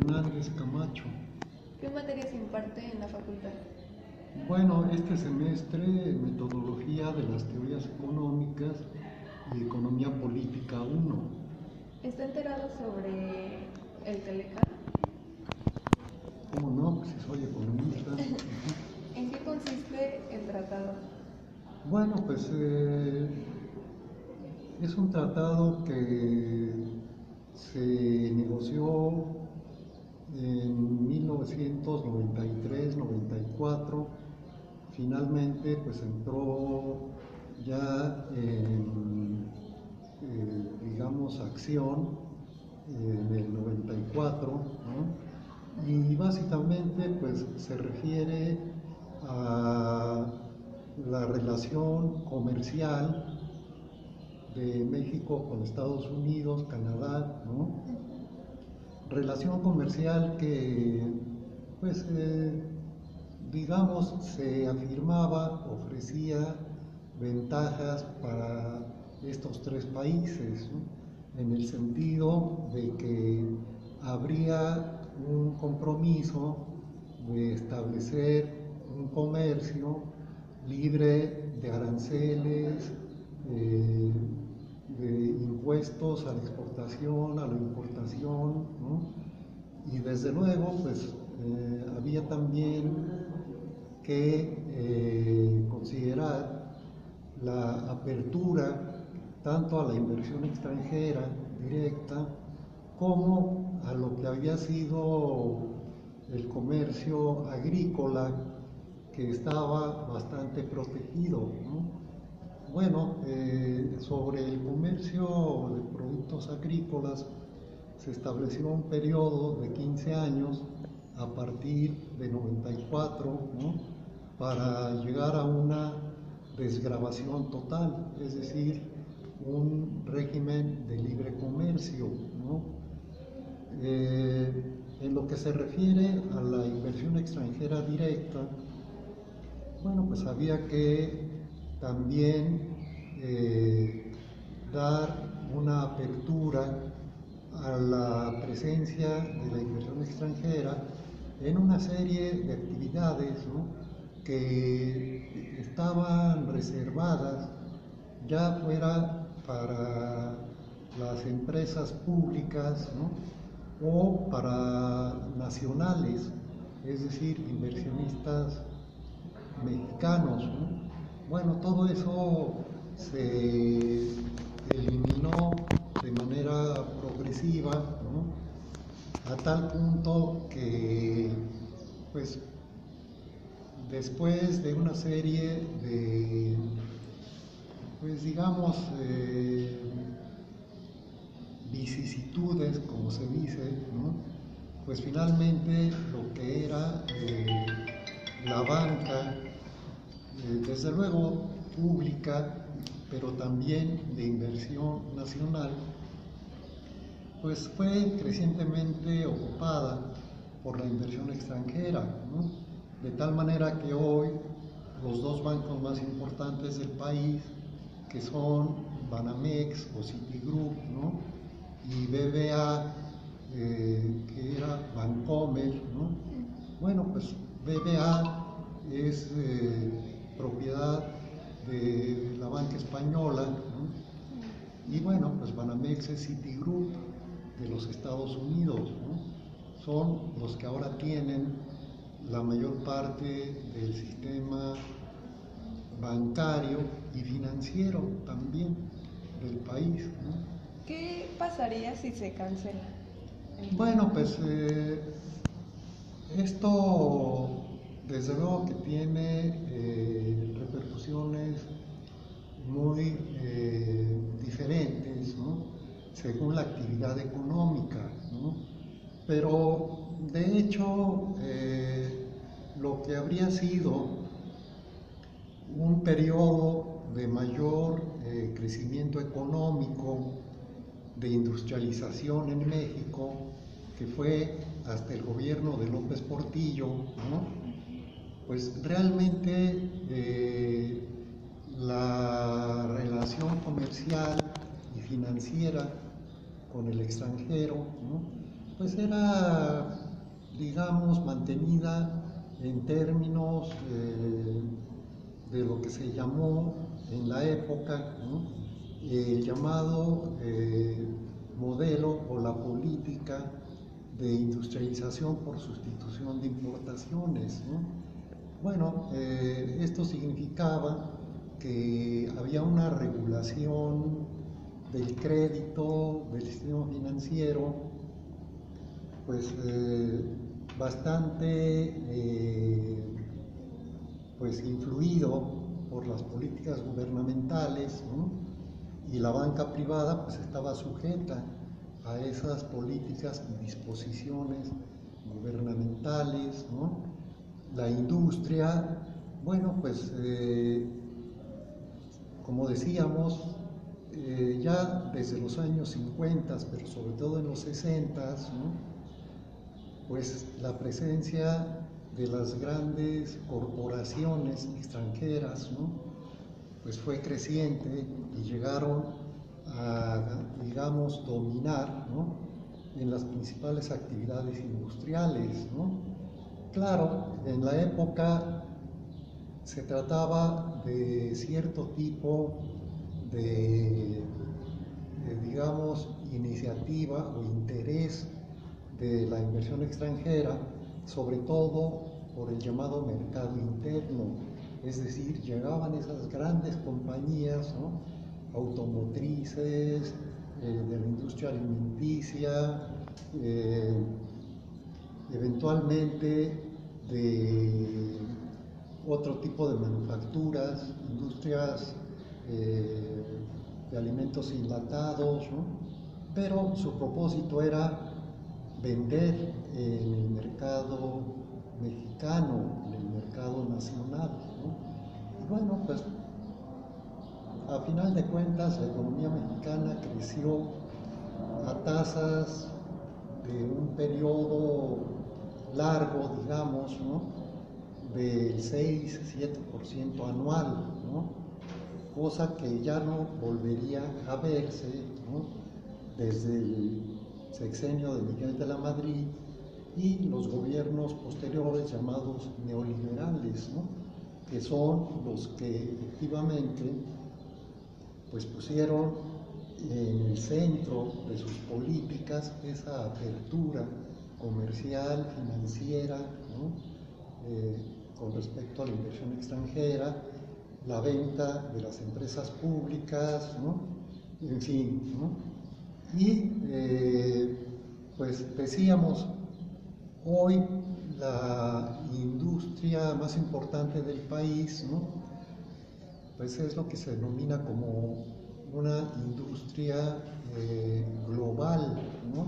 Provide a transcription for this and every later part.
Hernández Camacho. ¿Qué materias imparte en la facultad? Bueno, este semestre metodología de las teorías económicas y economía política 1. ¿Está enterado sobre el Telecán? ¿Cómo no? Pues si soy economista. ¿En qué consiste el tratado? Bueno, pues es un tratado que se negoció en 1993-94. Finalmente pues entró ya en digamos acción en el 94, ¿no? Y básicamente pues se refiere a la relación comercial de México con Estados Unidos, Canadá, ¿no? Relación comercial que pues digamos se afirmaba, ofrecía ventajas para estos tres países, ¿no? En el sentido de que habría un compromiso de establecer un comercio libre de aranceles, de impuestos a la exportación, a la importación, ¿no? Y desde luego, pues había también que considerar la apertura tanto a la inversión extranjera directa como a lo que había sido el comercio agrícola, que estaba bastante protegido, ¿no? Bueno, sobre el comercio de productos agrícolas se estableció un periodo de 15 años a partir de 94, ¿no? Para llegar a una desgravación total, es decir, un régimen de libre comercio, ¿no? En lo que se refiere a la inversión extranjera directa, bueno, pues había que también dar una apertura a la presencia de la inversión extranjera en una serie de actividades, ¿no? Que estaban reservadas ya fuera para las empresas públicas, ¿no? O para nacionales, es decir, inversionistas mexicanos, ¿no? Bueno, todo eso se eliminó de manera progresiva, ¿no? A tal punto que, pues, después de una serie de, pues, digamos, vicisitudes, como se dice, ¿no? Pues finalmente lo que era la banca, desde luego pública, pero también de inversión nacional, pues fue crecientemente ocupada por la inversión extranjera, ¿no? De tal manera que hoy los dos bancos más importantes del país, que son Banamex o Citigroup, ¿no? Y BBA, que era Bancomer, ¿no? Bueno, pues BBA es propiedad de la banca española, ¿no? Y bueno, pues Banamex es Citigroup de los Estados Unidos, ¿no? Son los que ahora tienen la mayor parte del sistema bancario y financiero también del país, ¿no? ¿Qué pasaría si se cancela? Bueno, pues esto desde luego que tiene repercusiones muy diferentes, ¿no? Según la actividad económica, ¿no? Pero de hecho lo que habría sido un periodo de mayor crecimiento económico, de industrialización en México, que fue hasta el gobierno de López Portillo, ¿no? Pues realmente la relación comercial y financiera con el extranjero, ¿no? pues era, digamos, mantenida en términos de lo que se llamó en la época, ¿no?, el llamado modelo o la política de industrialización por sustitución de importaciones, ¿no? Bueno, esto significaba que había una regulación del crédito, del sistema financiero, pues bastante pues influido por las políticas gubernamentales, ¿no? Y la banca privada pues estaba sujeta a esas políticas y disposiciones gubernamentales, ¿no? La industria, bueno, pues como decíamos, ya desde los años 50, pero sobre todo en los 60, ¿no?, pues la presencia de las grandes corporaciones extranjeras, ¿no?, pues fue creciente y llegaron a, digamos, dominar, ¿no?, en las principales actividades industriales, ¿no? Claro, en la época se trataba de cierto tipo de digamos, iniciativa o interés de la inversión extranjera, sobre todo por el llamado mercado interno, es decir, llegaban esas grandes compañías, ¿no?, automotrices, de la industria alimenticia, eventualmente de otro tipo de manufacturas, industrias de alimentos enlatados, ¿no?, pero su propósito era vender en el mercado mexicano, en el mercado nacional, ¿no? Y bueno, pues a final de cuentas la economía mexicana creció a tasas de un periodo largo, digamos, ¿no?, del 6-7% anual, ¿no?, cosa que ya no volvería a verse, ¿no?, desde el sexenio de Miguel de la Madrid y los gobiernos posteriores llamados neoliberales, ¿no?, que son los que efectivamente pues pusieron en el centro de sus políticas esa apertura comercial, financiera, ¿no?, con respecto a la inversión extranjera, la venta de las empresas públicas, ¿no?, en fin, ¿no? Y pues decíamos, hoy la industria más importante del país, ¿no?, pues es lo que se denomina como una industria global, ¿no?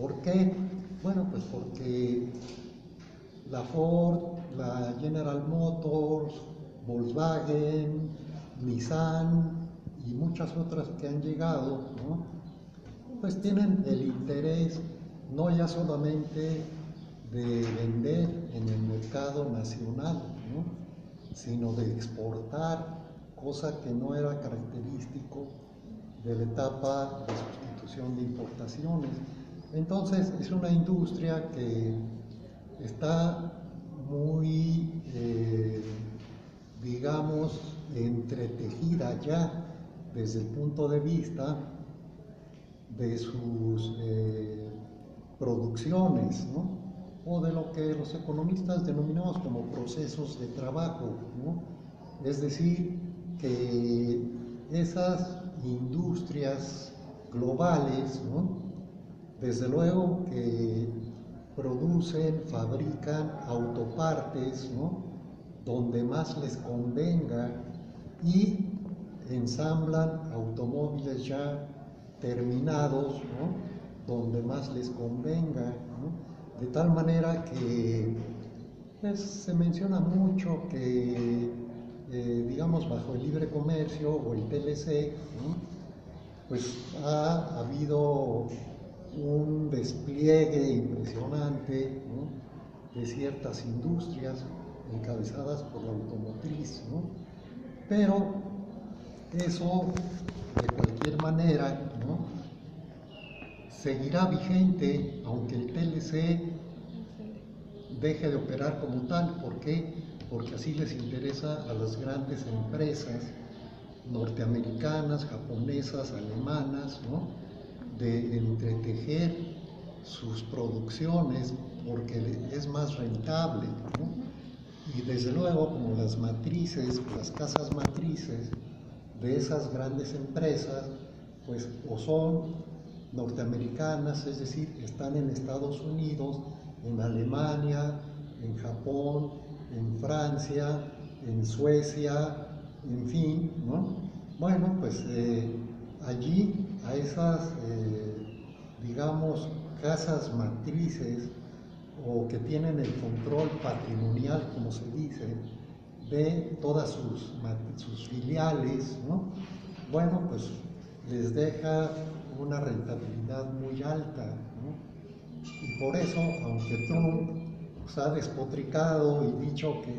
¿Por qué? Bueno, pues porque la Ford, la General Motors, Volkswagen, Nissan y muchas otras que han llegado, ¿no?, pues tienen el interés no ya solamente de vender en el mercado nacional, ¿no?, sino de exportar, cosa que no era característico de la etapa de sustitución de importaciones. Entonces es una industria que está muy, digamos, entretejida ya desde el punto de vista de sus producciones, ¿no?, o de lo que los economistas denominamos como procesos de trabajo, ¿no? Es decir, que esas industrias globales, ¿no?, desde luego que producen, fabrican autopartes, ¿no?, donde más les convenga y ensamblan automóviles ya terminados, ¿no?, donde más les convenga, ¿no?, de tal manera que pues, se menciona mucho que digamos bajo el libre comercio o el TLC, ¿no?, pues ha habido un despliegue impresionante, ¿no?, de ciertas industrias encabezadas por la automotriz, ¿no?, pero eso de cualquier manera, ¿no?, seguirá vigente aunque el TLC deje de operar como tal. ¿Por qué? Porque así les interesa a las grandes empresas norteamericanas, japonesas, alemanas, ¿no?, de entretejer sus producciones porque es más rentable, ¿no? Y desde luego, como las matrices, las casas matrices de esas grandes empresas, pues o son norteamericanas, es decir, están en Estados Unidos, en Alemania, en Japón, en Francia, en Suecia, en fin, ¿no? Bueno, pues allí a esas, digamos, casas matrices o que tienen el control patrimonial, como se dice, de todas sus filiales, ¿no? Bueno, pues les deja una rentabilidad muy alta, ¿no? Y por eso, aunque Trump pues, ha despotricado y dicho que,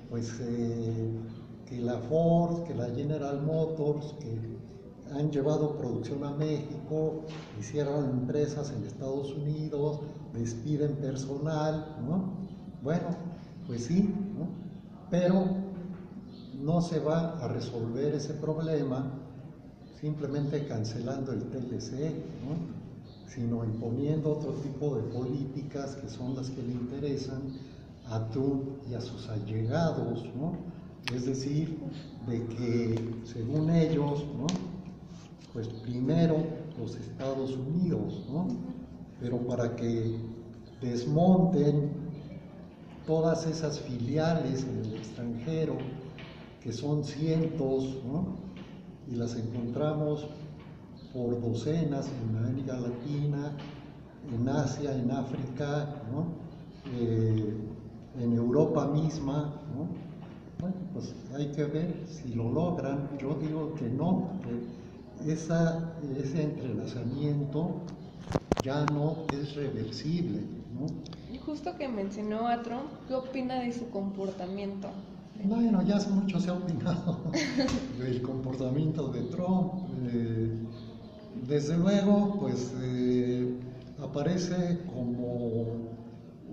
pues, que la Ford, que la General Motors, que han llevado producción a México y cierran empresas en Estados Unidos, despiden personal, ¿no? Bueno, pues sí, ¿no? Pero no se va a resolver ese problema simplemente cancelando el TLC, ¿no?, sino imponiendo otro tipo de políticas que son las que le interesan a Trump y a sus allegados, ¿no? Es decir, de que según ellos, ¿no?, pues primero los Estados Unidos, ¿no?, pero para que desmonten todas esas filiales en el extranjero, que son cientos, ¿no?, y las encontramos por docenas en América Latina, en Asia, en África, ¿no?, en Europa misma, ¿no? Bueno, pues hay que ver si lo logran. Yo digo que no, que ese entrelazamiento ya no es reversible, ¿no? Y justo que mencionó a Trump, ¿qué opina de su comportamiento? Bueno, ya hace mucho se ha opinado del comportamiento de Trump. Desde luego, pues aparece como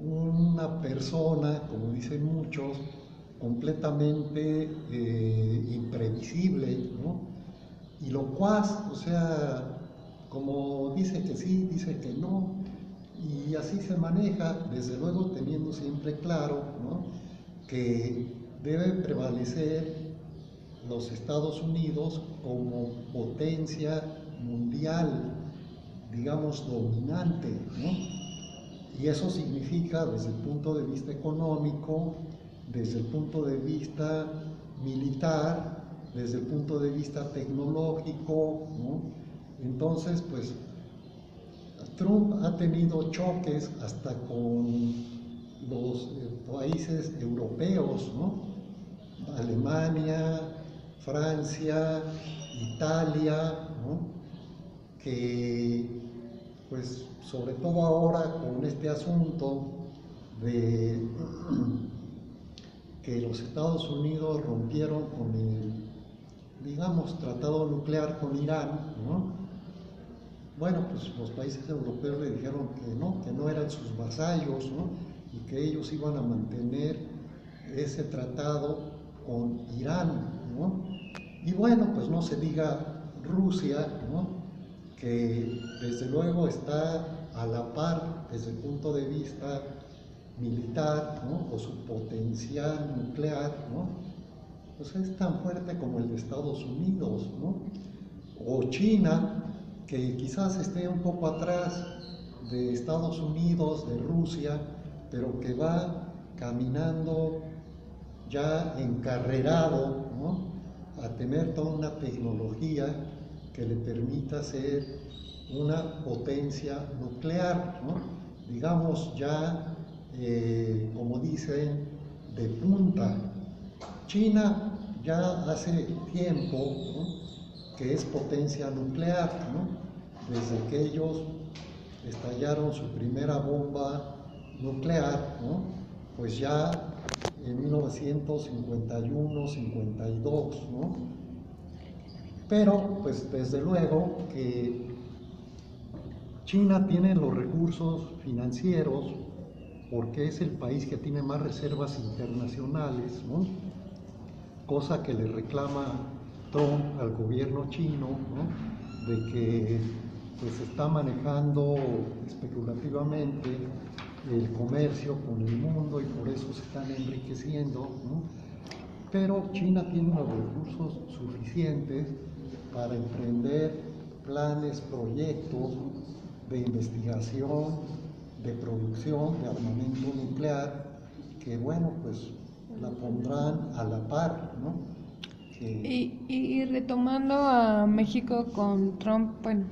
una persona, como dicen muchos, completamente imprevisible, ¿no? Y locuaz, o sea, como dice que sí, dice que no, y así se maneja, desde luego teniendo siempre claro, ¿no?, que debe prevalecer los Estados Unidos como potencia mundial, digamos, dominante, ¿no? Y eso significa, desde el punto de vista económico, desde el punto de vista militar, desde el punto de vista tecnológico, ¿no? Entonces, pues, Trump ha tenido choques hasta con los países europeos, ¿no?, Alemania, Francia, Italia, ¿no?, que, pues, sobre todo ahora con este asunto de que los Estados Unidos rompieron con el, digamos, tratado nuclear con Irán, ¿no? Bueno, pues los países europeos le dijeron que no eran sus vasallos, ¿no?, y que ellos iban a mantener ese tratado con Irán, ¿no? Y bueno, pues no se diga Rusia, ¿no?, que desde luego está a la par desde el punto de vista militar, ¿no?, o su potencial nuclear, ¿no?, pues es tan fuerte como el de Estados Unidos, ¿no? O China, que quizás esté un poco atrás de Estados Unidos, de Rusia, pero que va caminando ya encarrerado, ¿no?, a tener toda una tecnología que le permita ser una potencia nuclear, ¿no?, digamos ya, como dicen, de punta. China ya hace tiempo, ¿no?, que es potencia nuclear, ¿no?, desde que ellos estallaron su primera bomba nuclear, ¿no?, pues ya en 1951-52, ¿no? Pero, pues desde luego que China tiene los recursos financieros porque es el país que tiene más reservas internacionales, ¿no? Cosa que le reclama Trump al gobierno chino, ¿no? De que pues está manejando especulativamente el comercio con el mundo y por eso se están enriqueciendo, ¿no? Pero China tiene los recursos suficientes para emprender planes, proyectos de investigación, de producción de armamento nuclear, que bueno, pues la pondrán a la par, ¿no? Y retomando a México con Trump, bueno,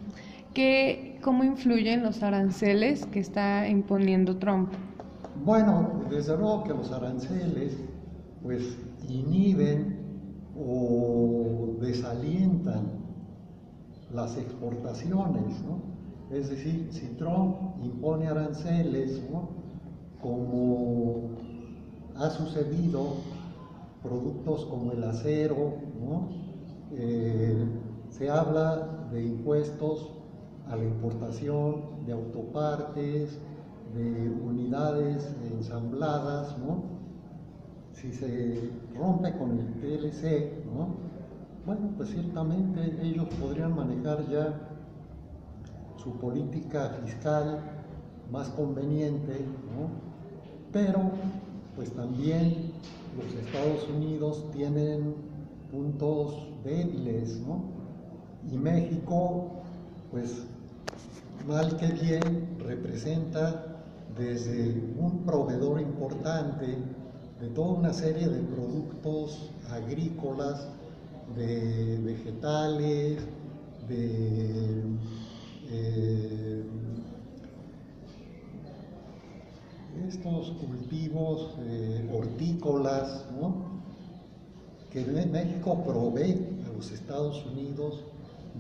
¿cómo influyen los aranceles que está imponiendo Trump? Bueno, desde luego que los aranceles pues inhiben o desalientan las exportaciones, ¿no? Es decir, si Trump impone aranceles, ¿no? Como ha sucedido, productos como el acero, ¿no? Se habla de impuestos a la importación de autopartes, de unidades ensambladas, ¿no? Si se rompe con el TLC, ¿no? Bueno, pues ciertamente ellos podrían manejar ya su política fiscal más conveniente, ¿no? Pero pues también los Estados Unidos tienen puntos débiles, ¿no? Y México, pues mal que bien, representa desde un proveedor importante de toda una serie de productos agrícolas, de vegetales, de estos cultivos hortícolas, ¿no? Que México provee a los Estados Unidos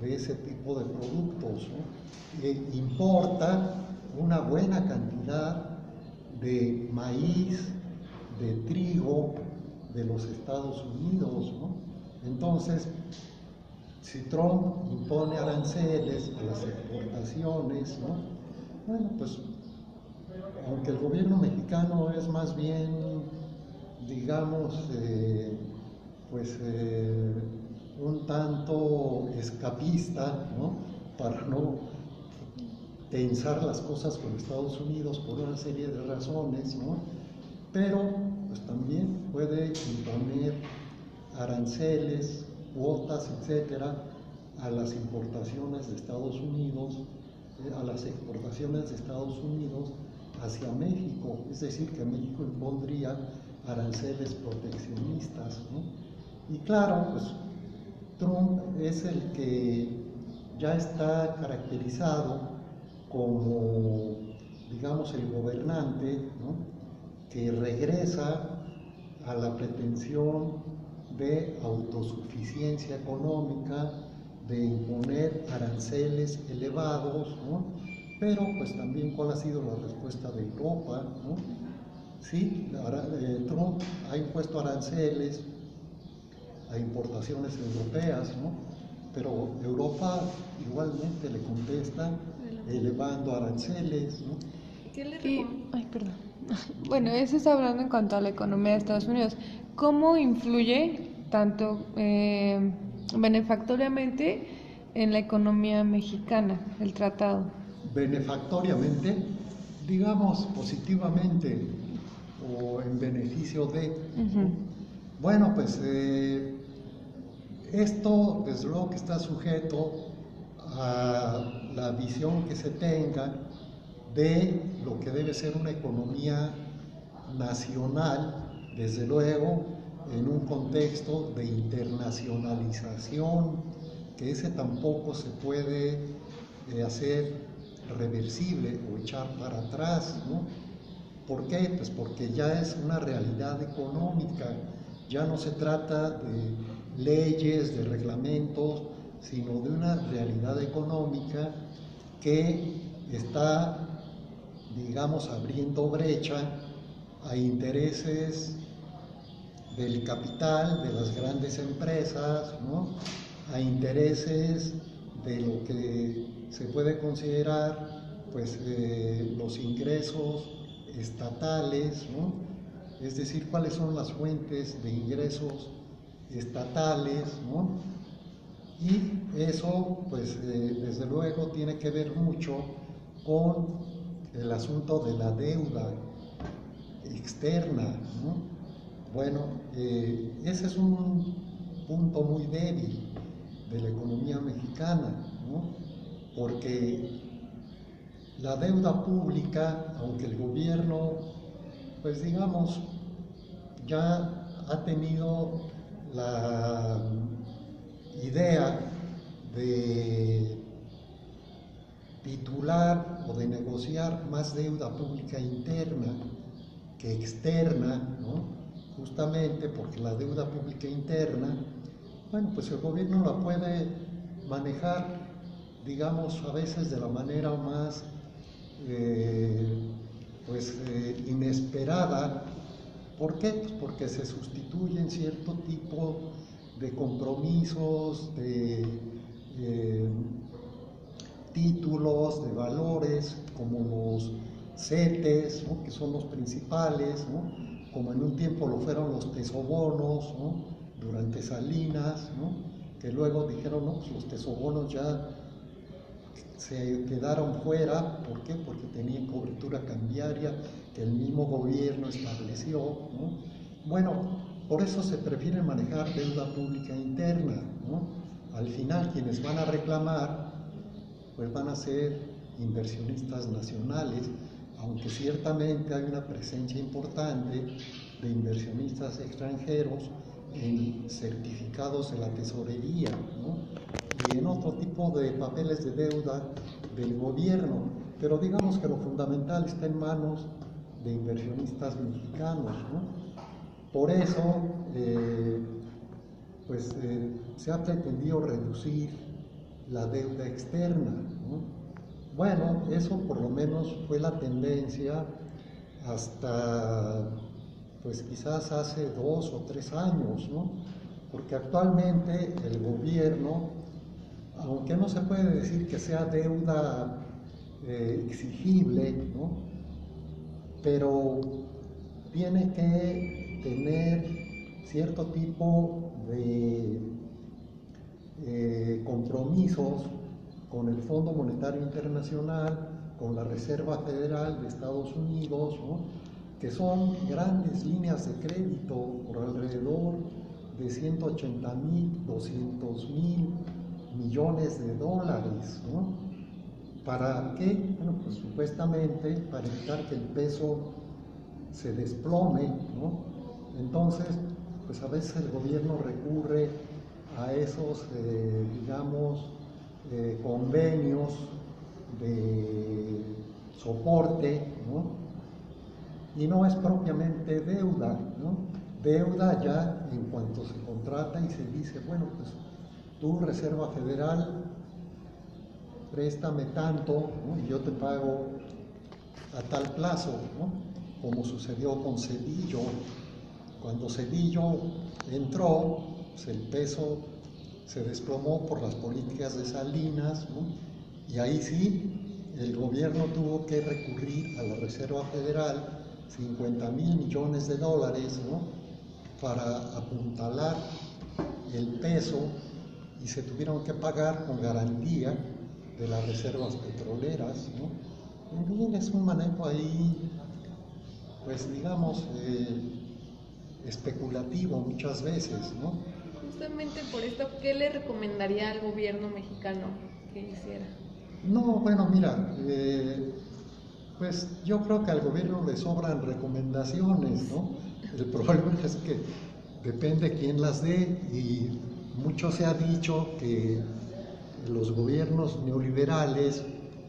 de ese tipo de productos, ¿no? Importa una buena cantidad de maíz, de trigo de los Estados Unidos, ¿no? Entonces, si Trump impone aranceles a las exportaciones, ¿no? Bueno, pues aunque el gobierno mexicano es más bien, digamos, un tanto escapista, ¿no? Para no tensar las cosas con Estados Unidos por una serie de razones, ¿no? Pero pues también puede imponer aranceles, cuotas, etcétera, a las importaciones de Estados Unidos, a las exportaciones de Estados Unidos hacia México, es decir, que México impondría aranceles proteccionistas, ¿no? Y claro, pues Trump es el que ya está caracterizado como, digamos, el gobernante, ¿no? Que regresa a la pretensión de autosuficiencia económica, de imponer aranceles elevados, ¿no? Pero pues también cuál ha sido la respuesta de Europa, ¿no? Sí, Trump ha impuesto aranceles a importaciones europeas, ¿no? Pero Europa igualmente le contesta elevando aranceles, ¿no? ¿Qué le ay, perdón. Bueno, eso está hablando en cuanto a la economía de Estados Unidos. ¿Cómo influye tanto benefactoriamente en la economía mexicana el tratado? Benefactoriamente, digamos positivamente o en beneficio de. Bueno, pues esto desde luego que está sujeto a la visión que se tenga de lo que debe ser una economía nacional, desde luego en un contexto de internacionalización, que ese tampoco se puede hacer reversible o echar para atrás, ¿no? ¿Por qué? Pues porque ya es una realidad económica, ya no se trata de leyes, de reglamentos, sino de una realidad económica que está, digamos, abriendo brecha a intereses del capital, de las grandes empresas, ¿no? A intereses de lo que se puede considerar pues los ingresos estatales, ¿no? Es decir, cuáles son las fuentes de ingresos estatales, ¿no? Y eso, pues desde luego tiene que ver mucho con el asunto de la deuda externa, ¿no? Bueno, ese es un punto muy débil de la economía mexicana, ¿no? Porque la deuda pública, aunque el gobierno, pues digamos, ya ha tenido la idea de titular o de negociar más deuda pública interna que externa, ¿no? Justamente porque la deuda pública interna, bueno, pues el gobierno la puede manejar, digamos, a veces de la manera más inesperada. ¿Por qué? Pues porque se sustituyen cierto tipo de compromisos, de títulos, de valores, como los CETES, ¿no? Que son los principales, ¿no? Como en un tiempo lo fueron los tesobonos, ¿no? Durante Salinas, ¿no? Que luego dijeron, no, pues los tesobonos ya se quedaron fuera. ¿Por qué? Porque tenían cobertura cambiaria que el mismo gobierno estableció, ¿no? Bueno, por eso se prefiere manejar deuda pública interna, ¿no? Al final quienes van a reclamar pues van a ser inversionistas nacionales, aunque ciertamente hay una presencia importante de inversionistas extranjeros en certificados de la tesorería, ¿no? Y en otro tipo de papeles de deuda del gobierno, pero digamos que lo fundamental está en manos de inversionistas mexicanos, ¿no? Por eso, se ha pretendido reducir la deuda externa, ¿no? Bueno, eso por lo menos fue la tendencia hasta, pues quizás hace 2 o 3 años, ¿no? Porque actualmente el gobierno, aunque no se puede decir que sea deuda exigible, ¿no? Pero tiene que tener cierto tipo de compromisos con el Fondo Monetario Internacional, con la Reserva Federal de Estados Unidos, ¿no? Que son grandes líneas de crédito por alrededor de 180,000, 200,000 millones de dólares, ¿no? ¿Para qué? Bueno, pues supuestamente para evitar que el peso se desplome, ¿no? Entonces, pues a veces el gobierno recurre a esos, convenios de soporte, ¿no? Y no es propiamente deuda, ¿no? Deuda ya en cuanto se contrata y se dice, bueno, pues tú, Reserva Federal, préstame tanto, ¿no? Y yo te pago a tal plazo, ¿no? Como sucedió con Zedillo. Cuando Zedillo entró, pues el peso se desplomó por las políticas de Salinas, ¿no? Y ahí sí, el gobierno tuvo que recurrir a la Reserva Federal 50,000 millones de dólares, ¿no? Para apuntalar el peso, y se tuvieron que pagar con garantía de las reservas petroleras, ¿no? En fin, es un manejo ahí, pues digamos, especulativo muchas veces, ¿no? Justamente por esto, ¿qué le recomendaría al gobierno mexicano que hiciera? No, bueno, mira, pues yo creo que al gobierno le sobran recomendaciones, ¿no? El problema es que depende quién las dé, y mucho se ha dicho que los gobiernos neoliberales,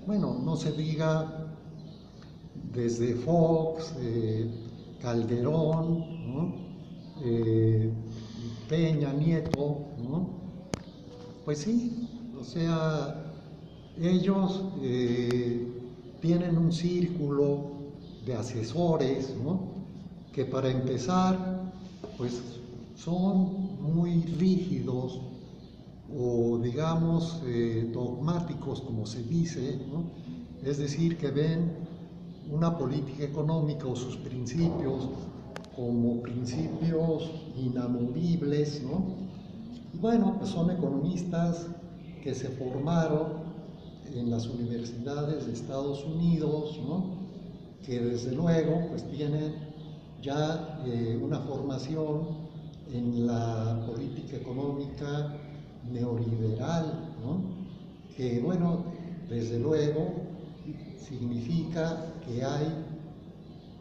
bueno, no se diga desde Fox, Calderón, ¿no? Peña Nieto, ¿no? Pues sí, o sea, ellos tienen un círculo de asesores, ¿no? Que para empezar, pues son muy rígidos o digamos dogmáticos, como se dice, ¿no? Es decir, que ven una política económica o sus principios como principios inamovibles, ¿no? Y bueno, pues son economistas que se formaron en las universidades de Estados Unidos, ¿no? Que desde luego pues tienen ya una formación en la política económica neoliberal, ¿no? Que bueno, desde luego significa que hay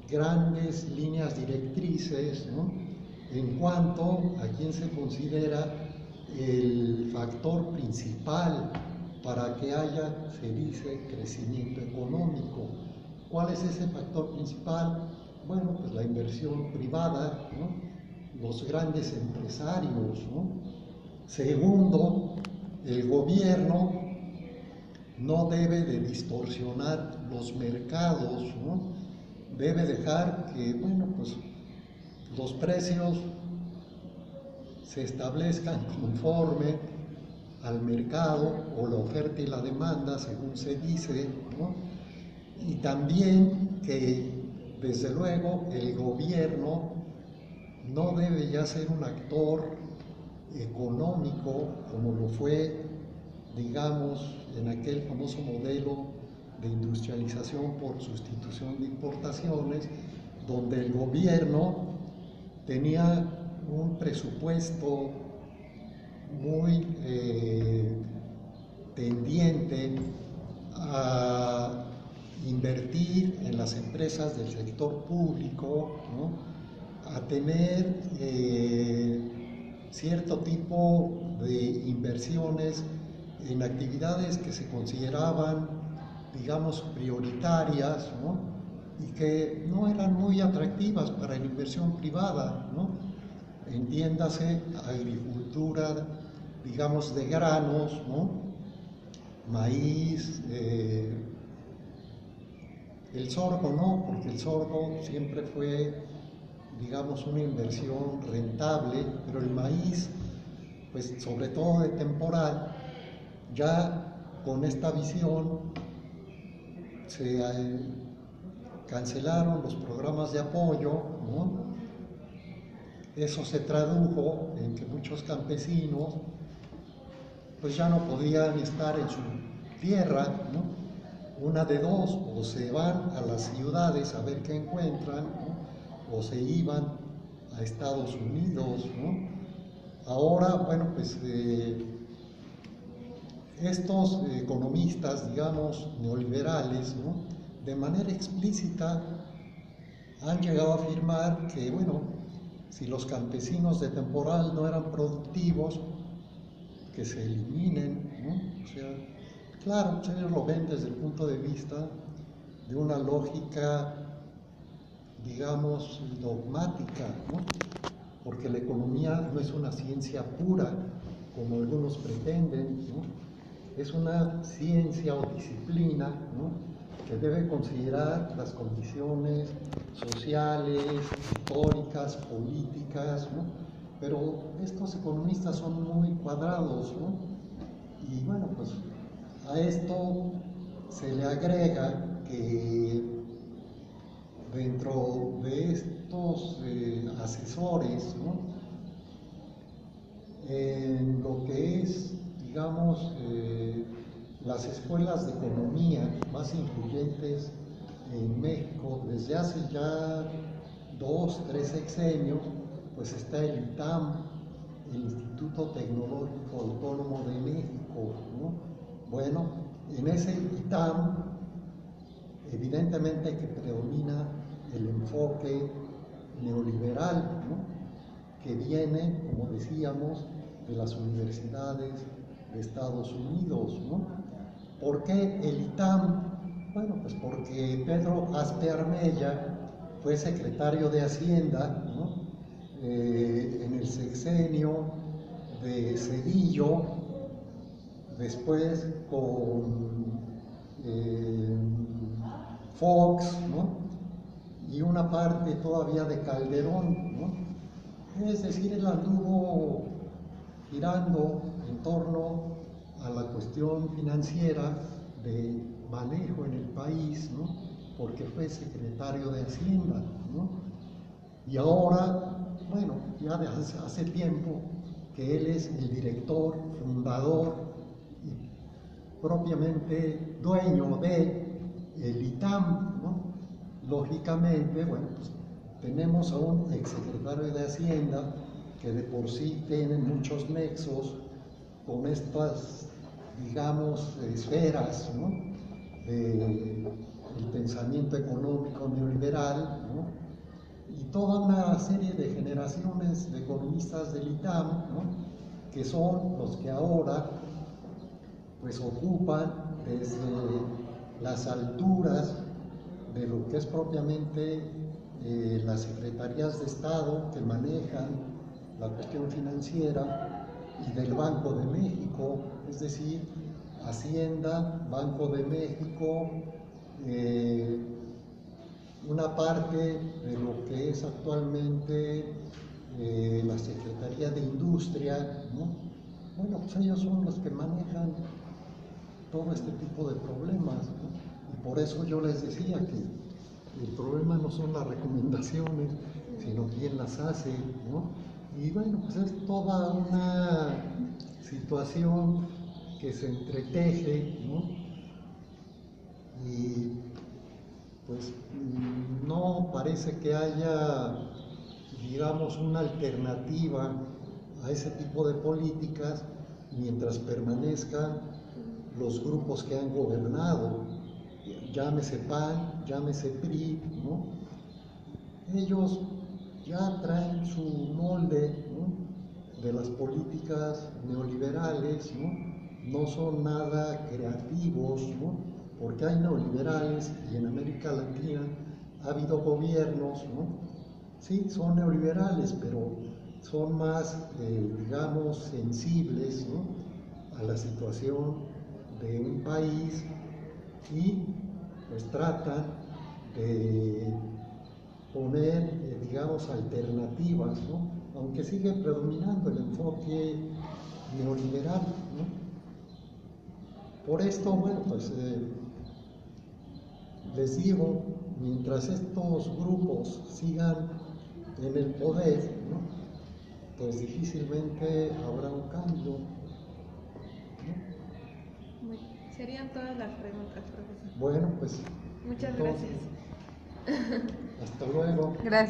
grandes líneas directrices, ¿no? En cuanto a quién se considera el factor principal para que haya, se dice, crecimiento económico. ¿Cuál es ese factor principal? Bueno, pues la inversión privada, ¿no? Los grandes empresarios, ¿no? Segundo, el gobierno no debe de distorsionar los mercados, ¿no? Debe dejar que, bueno, pues los precios se establezcan conforme al mercado o la oferta y la demanda, según se dice, ¿no? Y también que, desde luego, el gobierno no debe ya ser un actor económico como lo fue, digamos, en aquel famoso modelo de industrialización por sustitución de importaciones, donde el gobierno tenía un presupuesto muy tendiente a invertir en las empresas del sector público, ¿no? A tener cierto tipo de inversiones en actividades que se consideraban, digamos, prioritarias, ¿no? Y que no eran muy atractivas para la inversión privada, ¿no? Entiéndase, agricultura, digamos, de granos, ¿no? Maíz, el sorgo no, porque el sorgo siempre fue, digamos, una inversión rentable, pero el maíz, pues sobre todo de temporal, ya con esta visión se cancelaron los programas de apoyo, ¿no? Eso se tradujo en que muchos campesinos pues ya no podían estar en su tierra, ¿no? Una de dos, o se van a las ciudades a ver qué encuentran, ¿no? O se iban a Estados Unidos, ¿no? Ahora, bueno, pues estos economistas, digamos, neoliberales, ¿no? De manera explícita han llegado a afirmar que, bueno, si los campesinos de temporal no eran productivos, que se eliminen, ¿no? O sea, claro, ellos lo ven desde el punto de vista de una lógica, digamos, dogmática, ¿no? Porque la economía no es una ciencia pura, como algunos pretenden, ¿no? Es una ciencia o disciplina, ¿no? Que debe considerar las condiciones sociales, históricas, políticas, ¿no? Pero estos economistas son muy cuadrados, ¿no? Y bueno, pues a esto se le agrega que dentro de estos asesores, ¿no? En lo que es, digamos, las escuelas de economía más influyentes en México, desde hace ya 2, 3 sexenios, pues está el ITAM, el Instituto Tecnológico Autónomo de México, ¿no? Bueno, en ese ITAM, evidentemente que predomina el enfoque neoliberal, ¿no? Que viene, como decíamos, de las universidades de Estados Unidos, ¿no? ¿Por qué el ITAM? Bueno, pues porque Pedro Aspe Armella fue secretario de Hacienda, ¿no? En el sexenio de Cedillo, después con Fox, ¿no? Y una parte todavía de Calderón, ¿no? Es decir, él anduvo girando en torno a la cuestión financiera de manejo en el país, ¿no? Porque fue secretario de Hacienda, ¿no? Y ahora, bueno, ya de hace tiempo que él es el director, fundador y propiamente dueño de el ITAM, ¿no? Lógicamente, bueno, pues tenemos a un exsecretario de Hacienda que de por sí tiene muchos nexos con estas, digamos, esferas, ¿no? del pensamiento económico neoliberal, ¿no? Y toda una serie de generaciones de economistas del ITAM, ¿no? Que son los que ahora pues ocupan desde las alturas de lo que es propiamente las secretarías de Estado que manejan la cuestión financiera y del Banco de México, es decir, Hacienda, Banco de México, una parte de lo que es actualmente la Secretaría de Industria, ¿no? Bueno, pues ellos son los que manejan todo este tipo de problemas, ¿no? Y por eso yo les decía que el problema no son las recomendaciones, sino quién las hace, ¿no? Y bueno, pues es toda una situación que se entreteje, ¿no? Y pues no parece que haya, digamos, una alternativa a ese tipo de políticas mientras permanezcan los grupos que han gobernado, llámese PAN, llámese PRI, ¿no? Ellos ya traen su molde, ¿no? De las políticas neoliberales, ¿no? No son nada creativos, ¿no? Porque hay neoliberales y en América Latina ha habido gobiernos, ¿no? Sí, son neoliberales, pero son más, digamos, sensibles, ¿no? A la situación de un país y pues tratan de poner, digamos, alternativas, ¿no? Aunque sigue predominando el enfoque neoliberal, ¿no? Por esto, bueno, pues les digo, mientras estos grupos sigan en el poder, ¿no? Pues difícilmente habrá un cambio, ¿no? Serían todas las preguntas, profesor. Bueno, pues Muchas entonces, gracias. hasta luego. Gracias.